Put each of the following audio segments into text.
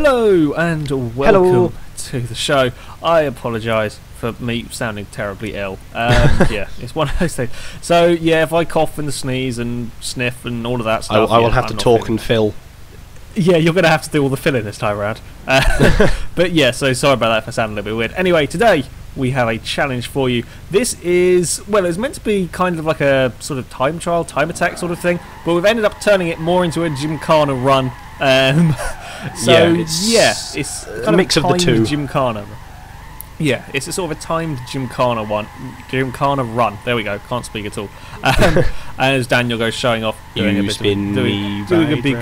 Hello and welcome Hello. to the show. I apologise for me sounding terribly ill. Yeah, it's one of those things. So yeah, if I cough and sneeze and sniff and all of that stuff, I will have to talk and fill. Yeah, you're going to have to do all the filling this time around. But yeah, so sorry about that if I sound a little bit weird. Anyway, today we have a challenge for you. This is, well, it's meant to be kind of like a sort of time trial, time attack sort of thing, but we've ended up turning it more into a Gymkhana run. It's kind a mix of the two. Gymkhana. Yeah, it's a sort of a timed Gymkhana run. There we go. Can't speak at all. And as Daniel goes showing off, doing a big.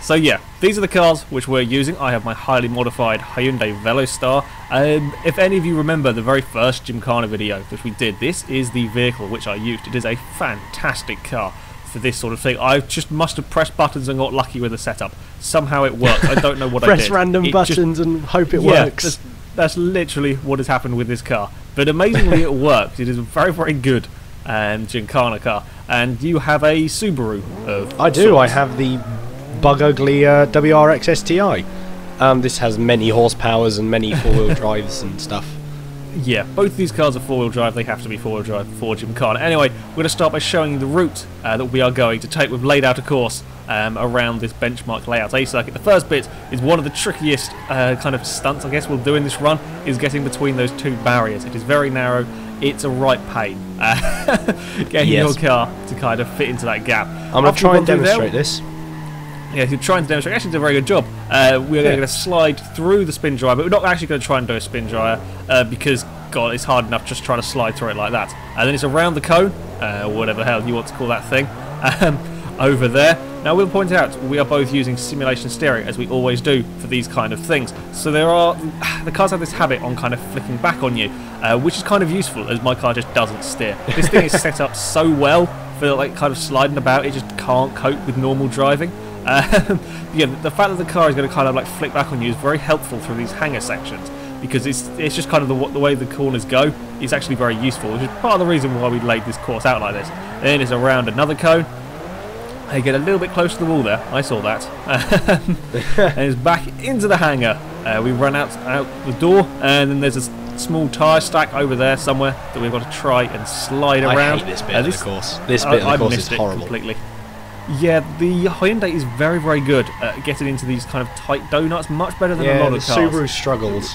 So yeah, these are the cars which we're using. I have my highly modified Hyundai Velostar. If any of you remember the very first Gymkhana video which we did, this is the vehicle which I used. It is a fantastic car for this sort of thing. I just must have pressed buttons and got lucky with the setup. Somehow it worked. I don't know what I did. Press random buttons and hope it works. That's literally what has happened with this car. But amazingly it works. It is a very, very good Gymkhana car. And you have a Subaru of I do. sorts. I have the bug ugly WRX STI. This has many horsepowers and many four-wheel drives and stuff. Yeah, both of these cars are four-wheel drive. They have to be four-wheel drive for Gymkhana. Anyway, we're going to start by showing you the route that we are going to take. We've laid out a course around this benchmark layout A circuit. The first bit is one of the trickiest kind of stunts, I guess, we'll do in this run, is getting between those two barriers. It is very narrow. It's a right pain getting your car to kind of fit into that gap. I'm going to try and demonstrate this. Yeah, if you're trying to demonstrate, actually did a very good job. We're going to slide through the spin dryer, but we're not actually going to try and do a spin dryer because, God, it's hard enough just trying to slide through it like that. And then it's around the cone, whatever the hell you want to call that thing, over there. Now, we'll point out, we are both using simulation steering, as we always do for these kind of things. So the cars have this habit on kind of flicking back on you, which is kind of useful, as my car just doesn't steer. This thing is set up so well for like kind of sliding about, it just can't cope with normal driving. Yeah, the fact that the car is going to kind of like flick back on you is very helpful through these hangar sections, because it's just kind of the way the corners go. It's actually very useful, which is part of the reason why we laid this course out like this. Then it's around another cone. I get a little bit close to the wall there. I saw that. And it's back into the hangar. We run out the door, and then there's a small tyre stack over there somewhere that we've got to try and slide around. I hate this bit of the course. This bit of the course is horrible. Completely. Yeah, the Hyundai is very, very good at getting into these kind of tight donuts, much better than a lot of cars. Yeah, the Subaru struggles.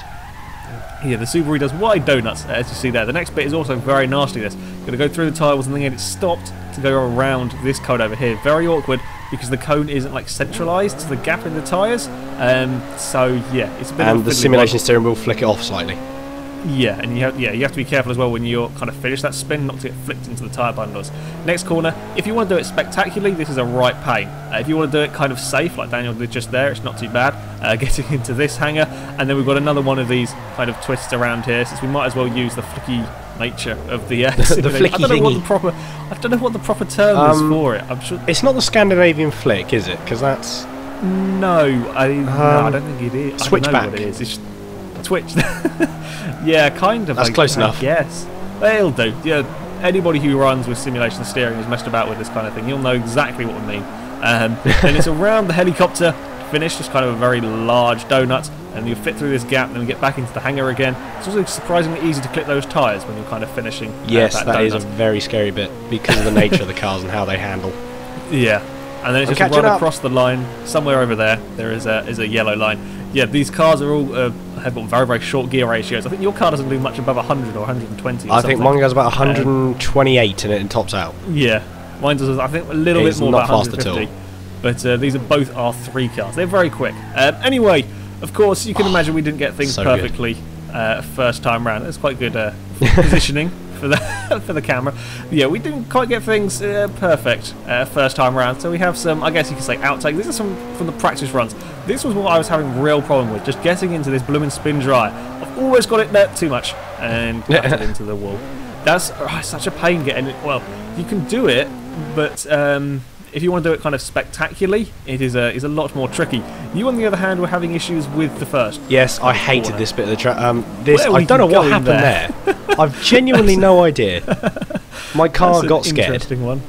Yeah, the Subaru does wide donuts, as you see there. The next bit is also very nasty, this. Going to go through the tiles and then get it stopped to go around this cone over here. Very awkward, because the cone isn't like centralised to the gap in the tyres. So, yeah, it's a bit of a And the simulation steering will flick it off slightly. Yeah, and you have to be careful as well when you're kind of finished that spin, not to get flicked into the tyre bundles. Next corner, if you want to do it spectacularly, this is a right pain. If you want to do it kind of safe, like Daniel did just there, it's not too bad. Getting into this hangar, and then we've got another one of these kind of twists around here, since we might as well use the flicky nature of the the flicky I don't know what the proper term is for it. I'm sure it's not the Scandinavian flick, is it? Because that's no, I don't think it is. Switchback. I don't know what it is. It's Twitch. Yeah, kind of. That's close enough. Yes, they'll do. Yeah, anybody who runs with simulation steering has messed about with this kind of thing. You'll know exactly what I mean. And it's around the helicopter finish, just kind of a very large donut, and you fit through this gap, and then we get back into the hangar again. It's also surprisingly easy to clip those tyres when you're kind of finishing. Yes, that donut. Is a very scary bit because of the nature of the cars and how they handle. Yeah, and then it's just run across the line somewhere over there. There is a yellow line. Yeah, these cars are all have got very, very short gear ratios. I think your car doesn't do much above 100 or 120 or I think mine goes about 128 in it and tops out. Yeah, mine does, I think, a little bit more, about 150. But these are both R3 cars. They're very quick. Anyway, of course, you can imagine we didn't get things so perfectly first time round. That's quite good positioning for the camera. Yeah, we didn't quite get things perfect first time round, so we have some, I guess you could say, outtakes. These are some from the practice runs. This was what I was having real problem with, just getting into this blooming spin dryer. I've always got it there too much and cut it into the wall. That's such a pain getting it. Well, you can do it, but if you want to do it kind of spectacularly, it is a lot more tricky. You, on the other hand, were having issues with the first. Yes, I hated this bit of the track. I don't know what happened there. I've genuinely no idea. My car got scared. Interesting one.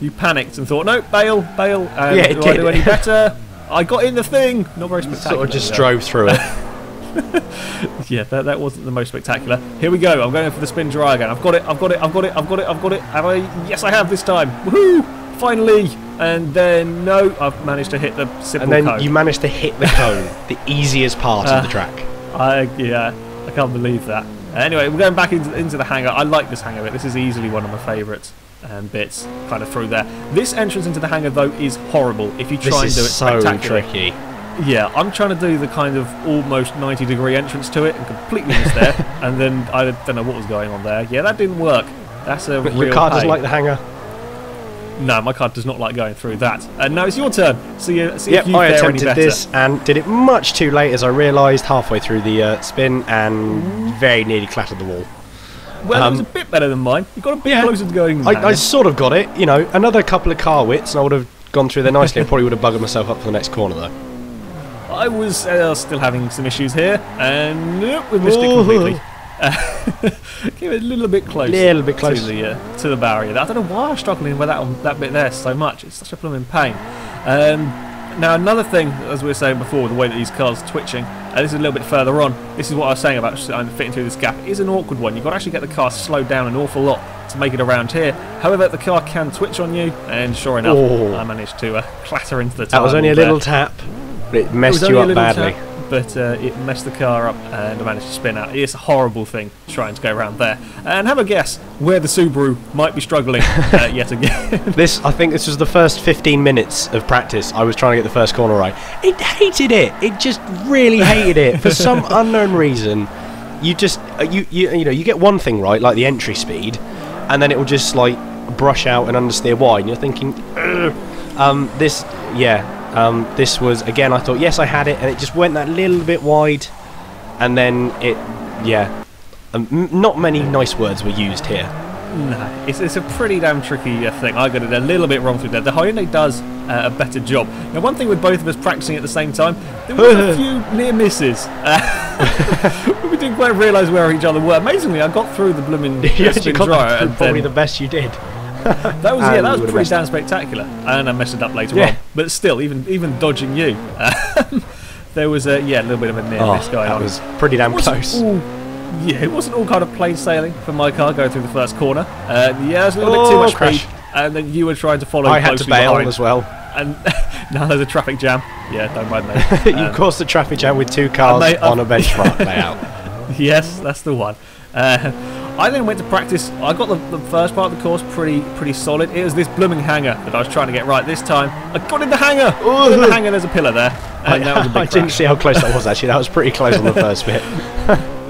You panicked and thought, no, bail. Yeah, it do did. I do any better? I got in the thing. Not very spectacular. Sort of just drove through it. Yeah, that wasn't the most spectacular. Here we go. I'm going for the spin dry again. I've got it. Have I? Yes, I have this time. Woohoo! Finally. And then no, I've managed to hit the simple And then cone. you managed to hit the cone, the easiest part of the track. I can't believe that. Anyway, we're going back into the hangar. I like this hangar bit. This is easily one of my favourites bits, kind of through there. This entrance into the hangar though is horrible. If you try and do it spectacularly. Tricky. Yeah, I'm trying to do the kind of almost 90-degree entrance to it and completely missed there. And then I don't know what was going on there. Yeah, that didn't work. That's a But real your car doesn't pain. like the hangar. No, my car does not like going through that. And now it's your turn. See if you Yep, I fare any attempted better. this and did it much too late, as I realised halfway through the spin, and very nearly clattered the wall. Well, it was a bit better than mine. You got a bit Yeah, closer to going. I sort of got it. You know, another couple of car widths, and I would have gone through there nicely. I probably would have buggered myself up for the next corner though. I was still having some issues here, and nope, we missed it completely. Came a little bit close. To the barrier. I don't know why I'm struggling with that bit there so much. It's such a blooming pain. Now another thing, as we were saying before, the way that these cars are twitching, this is a little bit further on. This is what I was saying about fitting through this gap. It is an awkward one. You've got to actually get the car slowed down an awful lot to make it around here. However, the car can twitch on you, and sure enough, I managed to clatter into the tire. That was only a little tap, but it messed you up badly. But it messed the car up and I managed to spin out. It's a horrible thing trying to go around there. And have a guess where the Subaru might be struggling yet again. I think this was the first 15 minutes of practice. I was trying to get the first corner right. It hated it. It just really hated it for some unknown reason. You just you know you get one thing right, like the entry speed, and then it will just like brush out and understeer wide. And you're thinking, this was, again, I thought, yes, I had it, and it just went that little bit wide, and then not many nice words were used here. No, it's a pretty damn tricky thing. I got it a little bit wrong through there. The Hyundai does a better job. Now, one thing with both of us practicing at the same time, there was a few near misses. We didn't quite realise where each other were. Amazingly, I got through the blooming spin dryer. And probably the best you did. That was pretty damn spectacular, and I messed it up later on. But still, even dodging you, there was a little bit of a near miss going on. That was pretty damn close. It wasn't all kind of plain sailing for my car going through the first corner. It was a little bit too much speed, and then you were trying to follow. I had to bail as well. And now there's a traffic jam. Yeah, don't mind me. You caused the traffic jam with two cars on a benchmark layout. Yes, that's the one. I then went to practice. I got the first part of the course pretty solid. It was this blooming hangar that I was trying to get right this time. I got in the hangar. In the hangar, there's a pillar there. And that was a big I didn't see how close that was actually. That was pretty close on the first bit.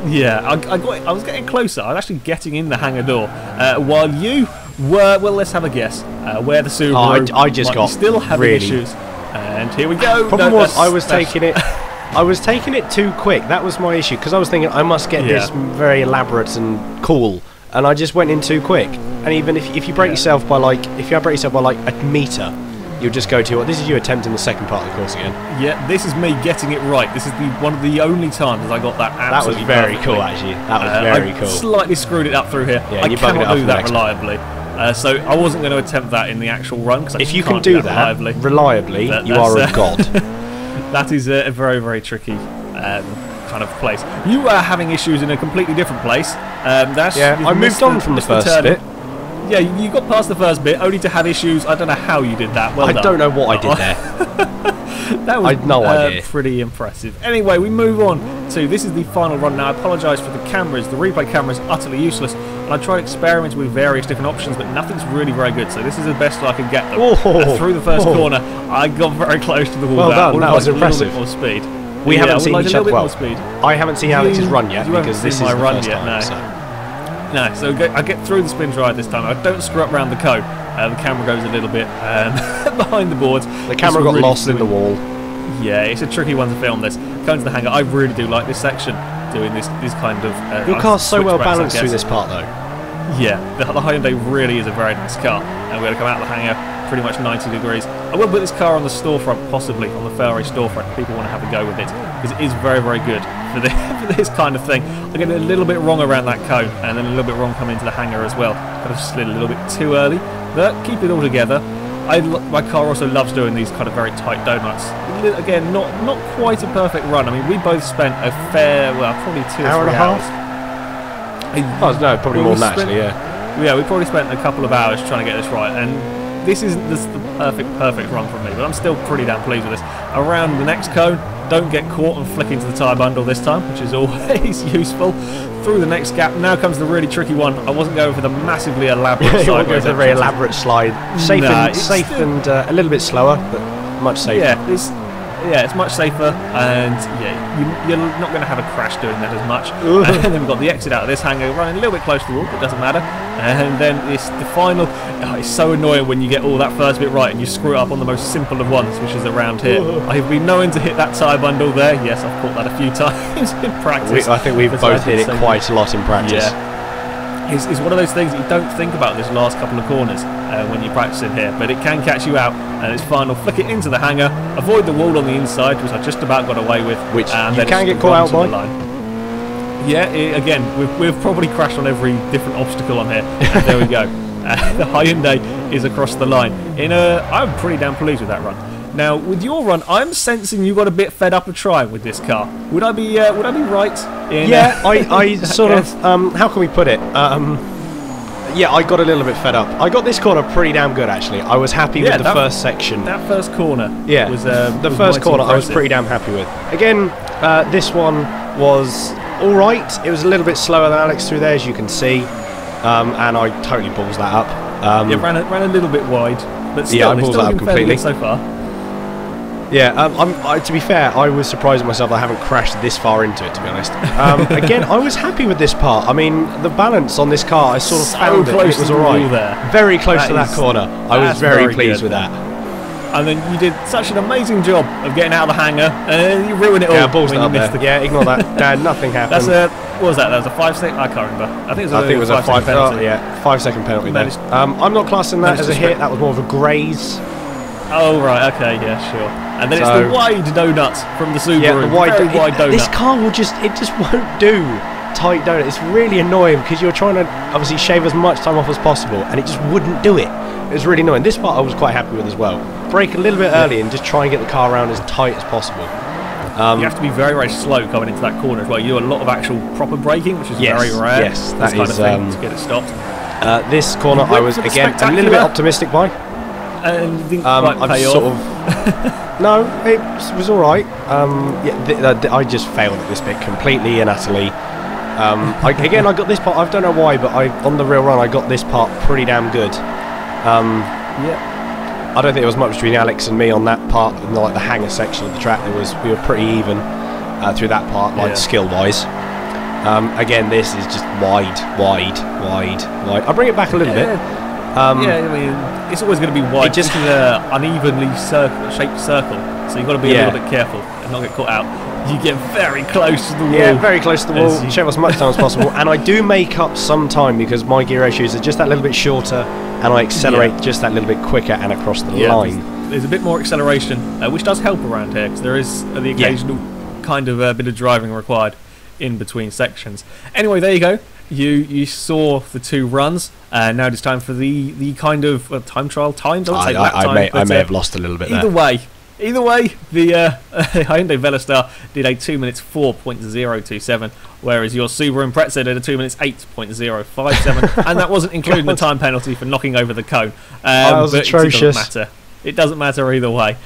Yeah, I was getting closer. I was actually getting in the hangar door while you were. Well, let's have a guess where the Subaru. I just got still having really issues. And here we go. Problem was I was taking it too quick. That was my issue, because I was thinking I must get this very elaborate and cool, and I just went in too quick. And even if you break yourself by like a meter, you'll just go to this is you attempting the second part of the course again. Yeah, this is me getting it right. This is one of the only times I got that absolutely. That was very perfectly. cool, actually. That was very cool. Slightly screwed it up through here. Yeah, I cannot do that reliably. So I wasn't going to attempt that in the actual run, because if you can do that reliably, you are a god. That is a very, very tricky kind of place. You are having issues in a completely different place. I moved on from the first bit. Yeah, you got past the first bit, only to have issues. I don't know how you did that. Well done. I don't know what I did there. That was no idea. Pretty impressive. Anyway, we move on to, this is the final run now. I apologise for the cameras. The replay camera is utterly useless. And I tried experimenting with various different options, but nothing's really very good. So this is the best I can get them. Through the first corner, I got very close to the wall. Well done, that was impressive. A little bit more speed. We haven't seen each other. I haven't seen Alex's run yet, because this is my run yet. No, so I get through the spin drive this time. I don't screw up around the cone. The camera goes a little bit behind the boards. The camera got lost in the wall. Yeah, it's a tricky one to film this. Going to the hangar, I really do like this section, doing this kind of... Your car's so well balanced through this part, though. Yeah, the Hyundai really is a very nice car. And we're going to come out of the hangar pretty much 90 degrees. I will put this car on the storefront, possibly, on the FailRace Storefront, if people want to have a go with it, because it is very, very good for this kind of thing. I get a little bit wrong around that cone, and then a little bit wrong coming into the hangar as well. Kind of slid a little bit too early, but keep it all together. my car also loves doing these kind of very tight donuts. Again, not quite a perfect run. I mean, we both spent a fair, well, probably 2 or 3 hours. Oh no, probably more than that actually. Yeah, we probably spent a couple of hours trying to get this right, and this isn't the perfect run for me, but I'm still pretty damn pleased with this. Around the next cone, don't get caught and flick into the tyre bundle this time, which is always useful. Through the next gap, now comes the really tricky one. I wasn't going for the massively elaborate slide. It's a very elaborate slide. Safe and a little bit slower, but much safer. Yeah, it's much safer, and yeah, you're not going to have a crash doing that as much. And then we've got the exit out of this hangar, running a little bit close to the wall, but it doesn't matter. And then it's the final. Oh, it's so annoying when you get all that first bit right and you screw it up on the most simple of ones, which is around here. I've been known to hit that tyre bundle there. Yes, I've caught that a few times in practice. I think we've both hit it quite a lot in practice. Yeah. It's one of those things that you don't think about this last couple of corners when you're practicing here, but it can catch you out, and it's final. Flick it into the hangar, avoid the wall on the inside, which I just about got away with. Which you can get caught out by. Yeah, again, we've probably crashed on every different obstacle on here. There we go. The Hyundai is across the line. I'm pretty damn pleased with that run. Now, with your run, I'm sensing you got a bit fed up of trying with this car. Would I be right? Yeah, I sort of. How can we put it? Yeah, I got a little bit fed up. I got this corner pretty damn good actually. I was happy with the first section. That first corner. Yeah, was the first corner I was pretty damn happy with. Again, this one was all right. It was a little bit slower than Alex through there, as you can see, and I totally balls that up. Yeah, ran a little bit wide, but still, yeah, I balls that up completely so far. Yeah, to be fair, I was surprised at myself that I haven't crashed this far into it, to be honest. Again, I was happy with this part. I mean, the balance on this car, I sort of found it was alright. Very close to that corner. I was very pleased with that. And then you did such an amazing job of getting out of the hanger, and you ruined it all. Yeah, balls up there. Yeah, ignore that. Nothing happened. What was that? That was a 5 second. I can't remember. I think it was a 5 second penalty. Yeah, 5 second penalty. I'm not classing that as a hit. That was more of a graze. Oh right, okay, yeah, sure. And then it's the wide donut from the Subaru. Yeah, the wide donut. This car will just won't do tight donut. It's really annoying because you're trying to obviously shave as much time off as possible, and it just wouldn't do it. It was really annoying. This part I was quite happy with as well. Brake a little bit early and just try and get the car around as tight as possible. You have to be very, very slow coming into that corner as well. You do a lot of actual proper braking, which is very rare. Yes, that kind of thing to get it stopped. This corner I was again a little bit optimistic by. And didn't quite pay off. No, it was all right. I just failed at this bit completely and utterly. I got this part. I don't know why, but on the real run I got this part pretty damn good. I don't think there was much between Alex and me on that part, like the hangar section of the track. We were pretty even through that part, like skill-wise. Again, this is just wide. I bring it back a little bit. I mean, it's always going to be wide. It just is an unevenly shaped circle, so you've got to be a little bit careful and not get caught out. You get very close to the wall. Yeah, very close to the wall. Shave as much time as possible, and I do make up some time because my gear ratios are just that little bit shorter, and I accelerate just that little bit quicker and across the line. There's a bit more acceleration, which does help around here because there is the occasional kind of bit of driving required in between sections. Anyway, there you go. You saw the two runs. Now it's time for the kind of time trial times. I may have lost a little bit there. Either way, the Hyundai Veloster did a 2 minutes 4.027, whereas your Subaru Impreza did a 2 minutes 8.057, and that wasn't including the time penalty for knocking over the cone. That was atrocious. It doesn't matter either way.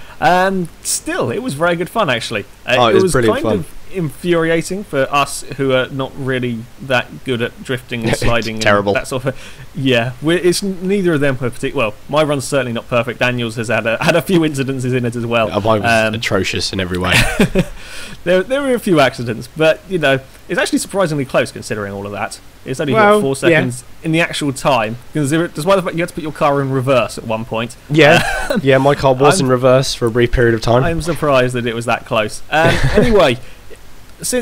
Still, it was very good fun actually. It was brilliant fun. Infuriating for us who are not really that good at drifting and sliding. Terrible. And that sort of. Yeah, it's neither of them are particular. Well, my run's certainly not perfect. Daniel's has had a few incidences in it as well. Mine was atrocious in every way. there were a few accidents, but it's actually surprisingly close considering all of that. It's only 4 seconds in the actual time, despite the fact you had to put your car in reverse at one point. Yeah, my car was in reverse for a brief period of time. I'm surprised that it was that close. Anyway.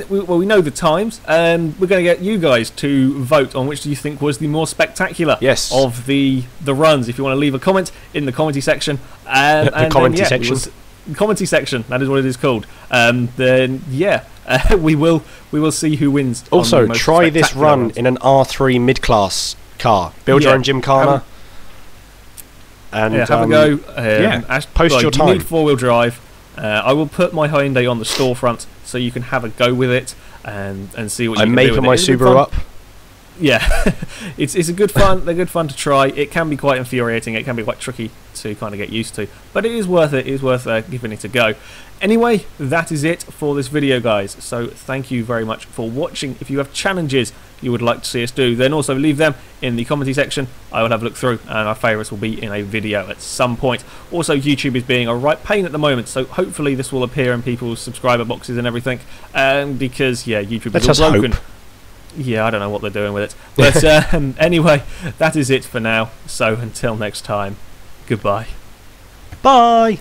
We know the times, and we're going to get you guys to vote on which do you think was the more spectacular of the runs. If you want to leave a comment in the commentary section, commentary section, that is what it is called. We will see who wins. Also, try this run in an R3 mid-class car. Build your own Gymkhana. And yeah, have a go. Post your time. You need 4-wheel drive. I will put my Hyundai on the storefront so you can have a go with it and see what you can do with it. I'm making my Subaru up. Yeah, it's a good fun. They're good fun to try. It can be quite infuriating. It can be quite tricky to kind of get used to, but it is worth it. It is worth giving it a go. Anyway, that is it for this video, guys. So thank you very much for watching. If you have challenges you would like to see us do, then also leave them in the commenting section. I will have a look through, and our favourites will be in a video at some point. Also, YouTube is being a right pain at the moment, so hopefully this will appear in people's subscriber boxes and everything. Because yeah, YouTube is all broken. Yeah, I don't know what they're doing with it. But anyway, that is it for now. So until next time, goodbye. Bye.